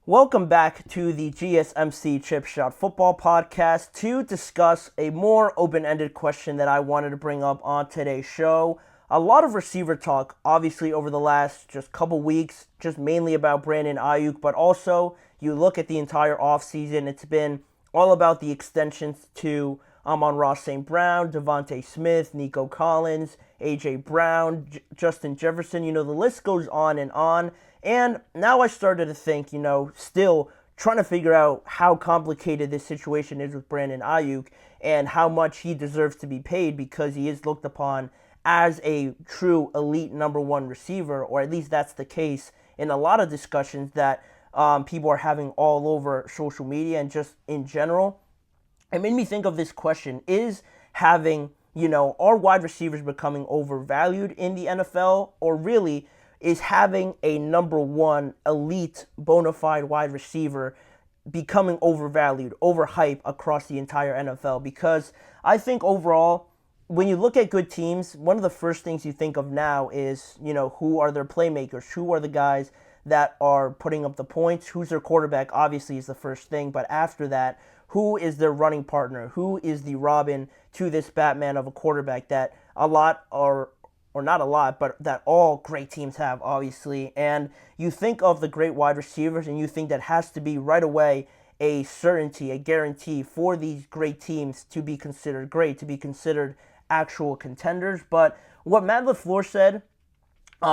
Welcome back to the GSMC Chip Shot Football Podcast to discuss a more open-ended question that I wanted to bring up on today's show. A lot of receiver talk, obviously, over the last just couple weeks, just mainly about Brandon Ayuk, but also you look at the entire offseason, it's been all about the extensions to Amon-Ra St. Brown, Devontae Smith, Nico Collins, A.J. Brown, Justin Jefferson. The list goes on and on. And now I started to think, still trying to figure out how complicated this situation is with Brandon Ayuk and how much he deserves to be paid because he is looked upon as a true elite number one receiver, or at least that's the case in a lot of discussions that people are having all over social media and just in general. It made me think of this question: is having, are wide receivers becoming overvalued in the NFL, or really is having a number one elite bona fide wide receiver becoming overvalued, overhyped across the entire NFL? Because I think overall, when you look at good teams, one of the first things you think of now is, who are their playmakers? Who are the guys that are putting up the points? Who's their quarterback? Obviously is the first thing, but after that, who is their running partner? Who is the Robin to this Batman of a quarterback that a lot are, or not a lot, but that all great teams have, obviously. And you think of the great wide receivers, and you think that has to be right away a certainty, a guarantee for these great teams to be considered great, to be considered actual contenders. But what Matt LaFleur said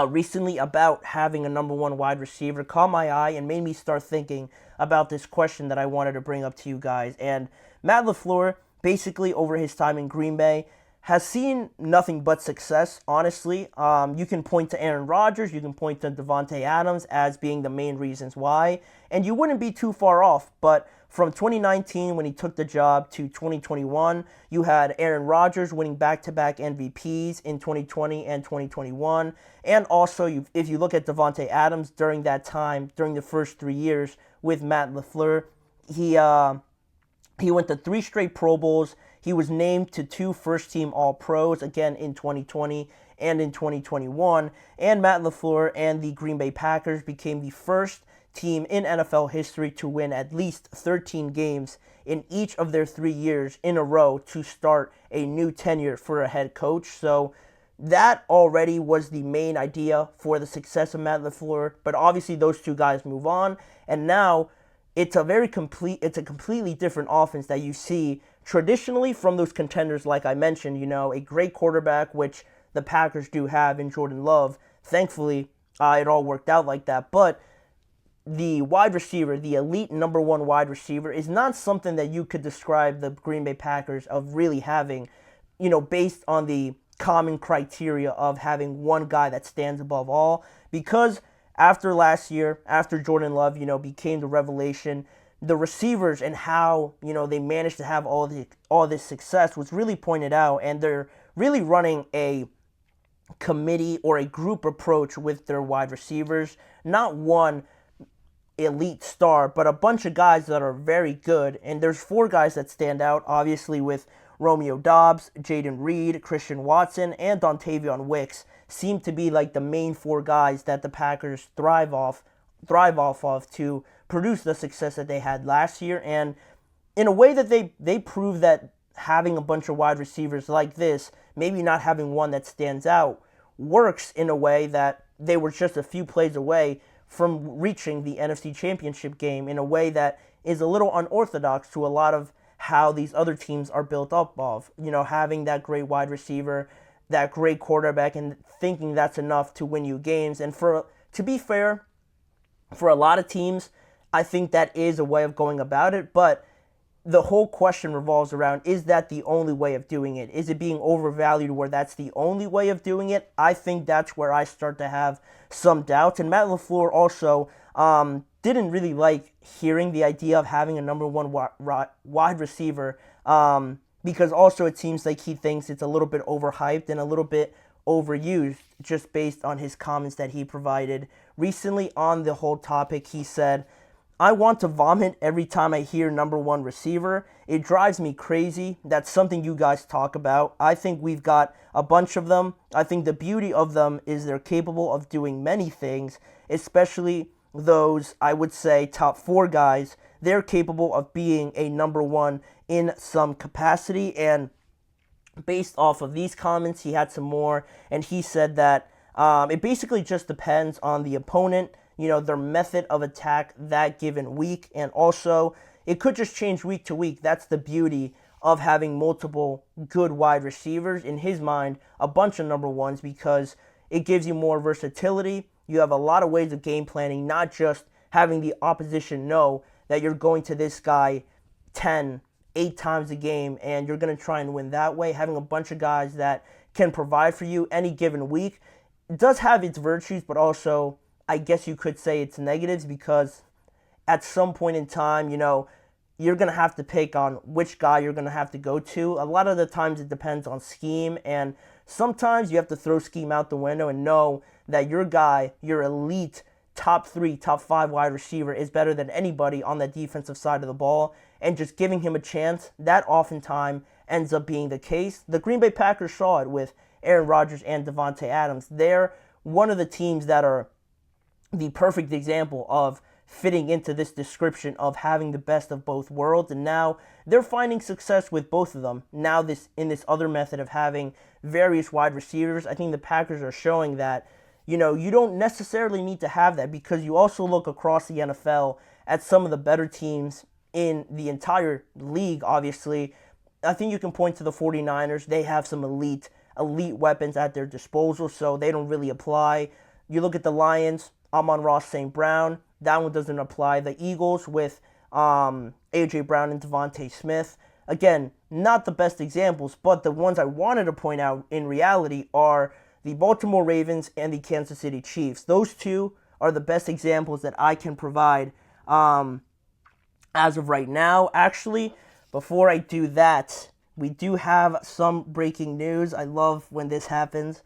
recently about having a number one wide receiver caught my eye and made me start thinking about this question that I wanted to bring up to you guys. And Matt LaFleur, basically over his time in Green Bay, has seen nothing but success, honestly. You can point to Aaron Rodgers, you can point to Davante Adams as being the main reasons why, and you wouldn't be too far off. But from 2019, when he took the job, to 2021, you had Aaron Rodgers winning back-to-back MVPs in 2020 and 2021. And also, if you look at Davante Adams during that time, during the first 3 years with Matt LaFleur, he went to 3 straight Pro Bowls. He was named to 2 first-team All-Pros, again in 2020 and in 2021. And Matt LaFleur and the Green Bay Packers became the first team in NFL history to win at least 13 games in each of their 3 years in a row to start a new tenure for a head coach. So that already was the main idea for the success of Matt LaFleur. But obviously those two guys move on, and now it's a completely different offense that you see traditionally from those contenders, like I mentioned, a great quarterback, which the Packers do have in Jordan Love. Thankfully, it all worked out like that. But the wide receiver, the elite number one wide receiver, is not something that you could describe the Green Bay Packers of really having, based on the common criteria of having one guy that stands above all. Because after last year, after Jordan Love, became the revelation, the receivers and how, they managed to have all this success was really pointed out, and they're really running a committee or a group approach with their wide receivers. Not one elite star, but a bunch of guys that are very good. And there's 4 guys that stand out, obviously, with Romeo Doubs, Jayden Reed, Christian Watson, and Dontayvion Wicks seem to be like the main 4 guys that the Packers thrive off of to produce the success that they had last year. And in a way that they prove that having a bunch of wide receivers like this, maybe not having one that stands out, works in a way that they were just a few plays away from reaching the NFC Championship game in a way that is a little unorthodox to a lot of how these other teams are built up of. Having that great wide receiver, that great quarterback, and thinking that's enough to win you games. And to be fair, for a lot of teams, I think that is a way of going about it, but the whole question revolves around, is that the only way of doing it? Is it being overvalued where that's the only way of doing it? I think that's where I start to have some doubts. And Matt LaFleur also didn't really like hearing the idea of having a number one wide receiver because also it seems like he thinks it's a little bit overhyped and a little bit overused, just based on his comments that he provided recently on the whole topic. He said, "I want to vomit every time I hear number one receiver. It drives me crazy. That's something you guys talk about. I think we've got a bunch of them. I think the beauty of them is they're capable of doing many things, especially those, I would say, top 4 guys, they're capable of being a number 1 in some capacity. And based off of these comments, he had some more, and he said that it basically just depends on the opponent, their method of attack that given week, and also it could just change week to week. That's the beauty of having multiple good wide receivers. In his mind, a bunch of number 1s, because it gives you more versatility. You have a lot of ways of game planning, not just having the opposition know that you're going to this guy 8 times a game and you're going to try and win that way. Having a bunch of guys that can provide for you any given week does have its virtues, but also I guess you could say it's negatives, because at some point in time, you're going to have to pick on which guy you're going to have to go to. A lot of the times it depends on scheme, and sometimes you have to throw scheme out the window and know that your guy, your elite top 3, top 5 wide receiver is better than anybody on the defensive side of the ball, and just giving him a chance, that oftentimes ends up being the case. The Green Bay Packers saw it with Aaron Rodgers and Davante Adams. They're one of the teams that are the perfect example of fitting into this description of having the best of both worlds, and now they're finding success with both of them. Now in this other method of having various wide receivers, I think the Packers are showing that, you don't necessarily need to have that, because you also look across the NFL at some of the better teams in the entire league. Obviously, I think you can point to the 49ers. They have some elite weapons at their disposal, so they don't really apply. You look at the Lions, Amon-Ra St. Brown, that one doesn't apply. The Eagles with A.J. Brown and Devontae Smith, again, not the best examples, but the ones I wanted to point out in reality are the Baltimore Ravens and the Kansas City Chiefs. Those two are the best examples that I can provide as of right now. Actually, before I do that, we do have some breaking news. I love when this happens.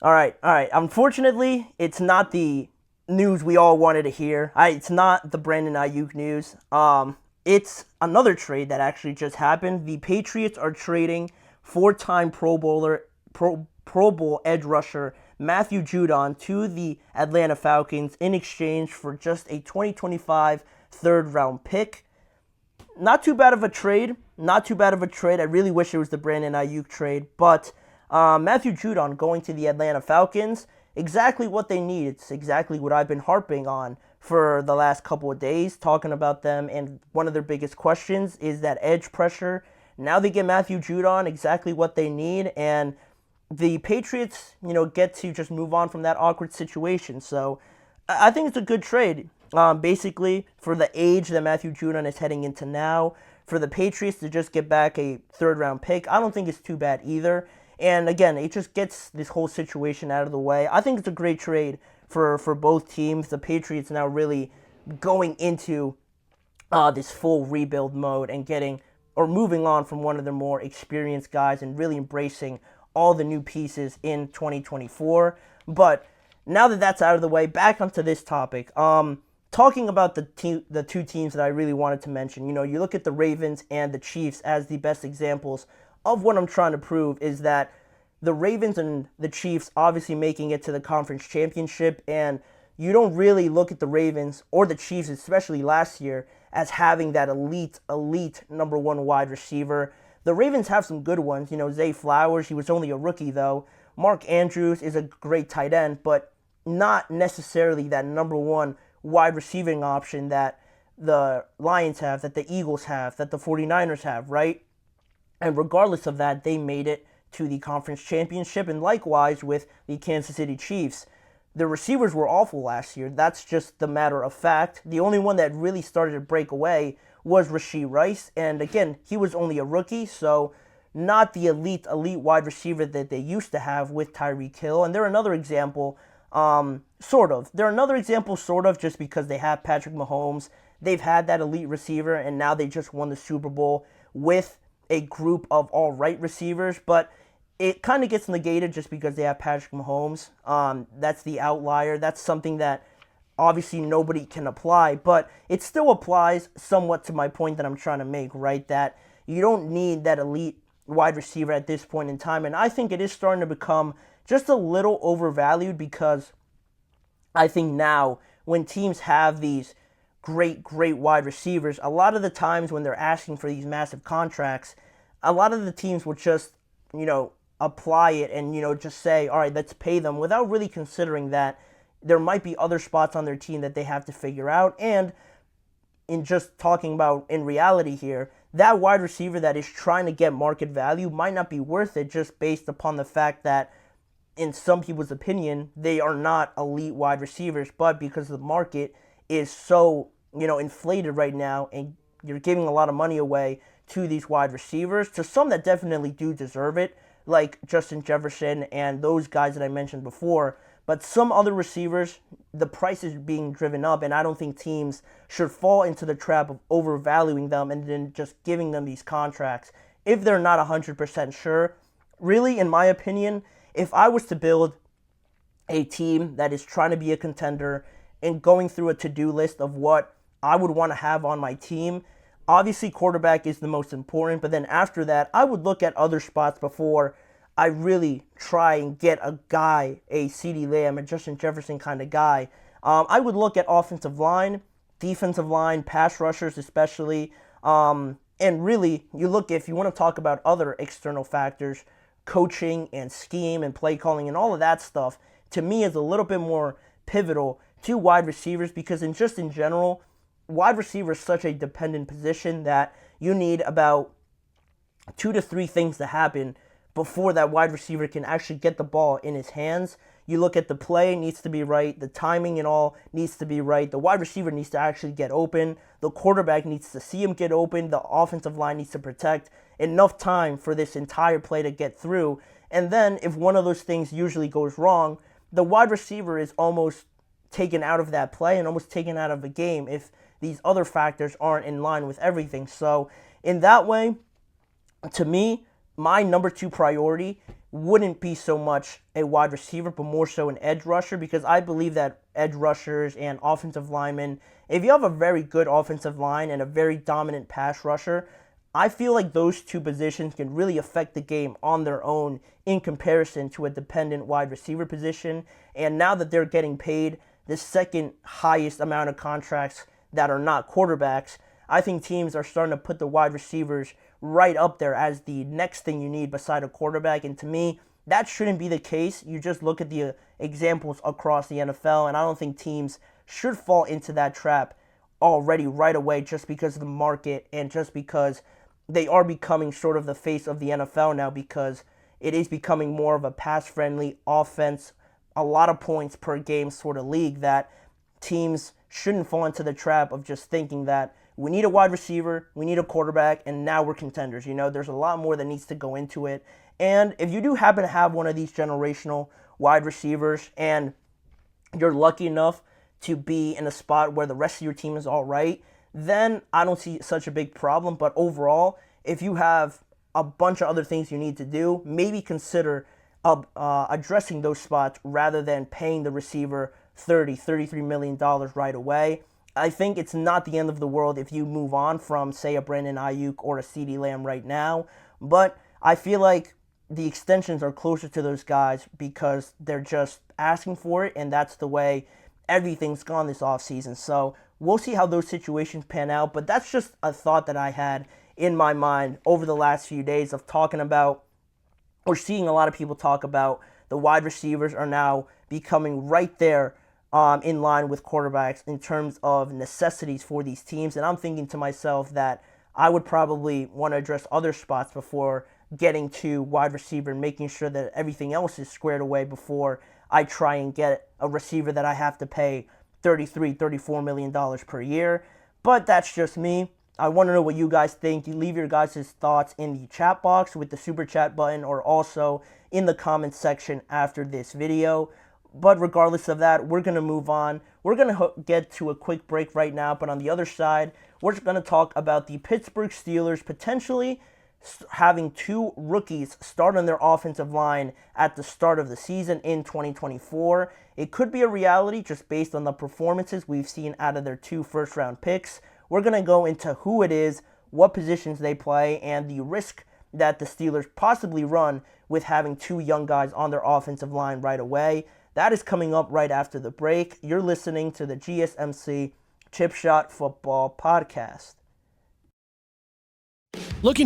All right. Unfortunately, it's not the news we all wanted to hear. It's not the Brandon Ayuk news. It's another trade that actually just happened. The Patriots are trading 4-time Pro Bowl edge rusher Matthew Judon to the Atlanta Falcons in exchange for just a 2025 third-round pick. Not too bad of a trade. I really wish it was the Brandon Ayuk trade, but Matthew Judon going to the Atlanta Falcons, exactly what they need. It's exactly what I've been harping on for the last couple of days, talking about them, and one of their biggest questions is that edge pressure. Now they get Matthew Judon, exactly what they need, and the Patriots, get to just move on from that awkward situation. So I think it's a good trade. Basically, for the age that Matthew Judon is heading into now, for the Patriots to just get back a third-round pick, I don't think it's too bad either. And again, it just gets this whole situation out of the way. I think it's a great trade for both teams. The Patriots now really going into this full rebuild mode and moving on from one of their more experienced guys and really embracing all the new pieces in 2024. But now that that's out of the way, back onto this topic. Talking about the two teams that I really wanted to mention. You look at the Ravens and the Chiefs as the best examples of what I'm trying to prove is that the Ravens and the Chiefs obviously making it to the conference championship, and you don't really look at the Ravens or the Chiefs, especially last year, as having that elite number 1 wide receiver. The Ravens have some good ones. Zay Flowers, he was only a rookie though. Mark Andrews is a great tight end, but not necessarily that number 1 wide receiving option that the Lions have, that the Eagles have, that the 49ers have, right? And regardless of that, they made it to the conference championship, and likewise with the Kansas City Chiefs. The receivers were awful last year. That's just the matter of fact. The only one that really started to break away was Rashee Rice, and again, he was only a rookie, so not the elite wide receiver that they used to have with Tyreek Hill. And they're another example, sort of. They're another example, sort of, just because they have Patrick Mahomes. They've had that elite receiver, and now they just won the Super Bowl with a group of all right receivers, but it kind of gets negated just because they have Patrick Mahomes. That's the outlier. That's something that obviously nobody can apply, but it still applies somewhat to my point that I'm trying to make, right? That you don't need that elite wide receiver at this point in time. And I think it is starting to become just a little overvalued because I think now when teams have these great wide receivers, a lot of the times when they're asking for these massive contracts, a lot of the teams will just, apply it and, just say, all right, let's pay them without really considering that there might be other spots on their team that they have to figure out. And in just talking about in reality here, that wide receiver that is trying to get market value might not be worth it just based upon the fact that in some people's opinion, they are not elite wide receivers, but because the market is so, inflated right now and you're giving a lot of money away to these wide receivers, to some that definitely do deserve it, like Justin Jefferson and those guys that I mentioned before. But some other receivers, the price is being driven up, and I don't think teams should fall into the trap of overvaluing them and then just giving them these contracts if they're not 100% sure. Really, in my opinion, if I was to build a team that is trying to be a contender and going through a to-do list of what I would want to have on my team, obviously quarterback is the most important, but then after that, I would look at other spots before I really try and get a guy, a CeeDee Lamb, a Justin Jefferson kind of guy. I would look at offensive line, defensive line, pass rushers especially, and really, you look, if you want to talk about other external factors, coaching and scheme and play calling and all of that stuff, to me is a little bit more pivotal to wide receivers because in general, wide receiver is such a dependent position that you need about 2 to 3 things to happen before that wide receiver can actually get the ball in his hands. You look at the play, needs to be right. The timing and all needs to be right. The wide receiver needs to actually get open. The quarterback needs to see him get open. The offensive line needs to protect enough time for this entire play to get through. And then if one of those things usually goes wrong, the wide receiver is almost taken out of that play and almost taken out of the game if these other factors aren't in line with everything. So in that way, to me, my number 2 priority wouldn't be so much a wide receiver, but more so an edge rusher, because I believe that edge rushers and offensive linemen, if you have a very good offensive line and a very dominant pass rusher, I feel like those 2 positions can really affect the game on their own in comparison to a dependent wide receiver position. And now that they're getting paid the second highest amount of contracts that are not quarterbacks, I think teams are starting to put the wide receivers right up there as the next thing you need beside a quarterback. And to me, that shouldn't be the case. You just look at the examples across the NFL, and I don't think teams should fall into that trap already right away just because of the market and just because they are becoming sort of the face of the NFL now because it is becoming more of a pass-friendly offense, a lot of points per game sort of league that teams shouldn't fall into the trap of just thinking that we need a wide receiver, we need a quarterback, and now we're contenders. There's a lot more that needs to go into it. And if you do happen to have one of these generational wide receivers and you're lucky enough to be in a spot where the rest of your team is all right, then I don't see such a big problem. But overall, if you have a bunch of other things you need to do, maybe consider addressing those spots rather than paying the receiver $33 million right away. I think it's not the end of the world if you move on from, say, a Brandon Ayuk or a CeeDee Lamb right now, but I feel like the extensions are closer to those guys because they're just asking for it, and that's the way everything's gone this offseason. So we'll see how those situations pan out, but that's just a thought that I had in my mind over the last few days of talking about, or seeing a lot of people talk about, the wide receivers are now becoming right there in line with quarterbacks in terms of necessities for these teams. And I'm thinking to myself that I would probably want to address other spots before getting to wide receiver and making sure that everything else is squared away before I try and get a receiver that I have to pay $34 million per year. But that's just me. I want to know what you guys think. You leave your guys' thoughts in the chat box with the super chat button or also in the comments section after this video. But regardless of that, we're going to move on. We're going to get to a quick break right now. But on the other side, we're going to talk about the Pittsburgh Steelers potentially having two rookies start on their offensive line at the start of the season in 2024. It could be a reality just based on the performances we've seen out of their two first-round picks. We're going to go into who it is, what positions they play, and the risk that the Steelers possibly run with having two young guys on their offensive line right away. That is coming up right after the break. You're listening to the GSMC Chip Shot Football Podcast. Looking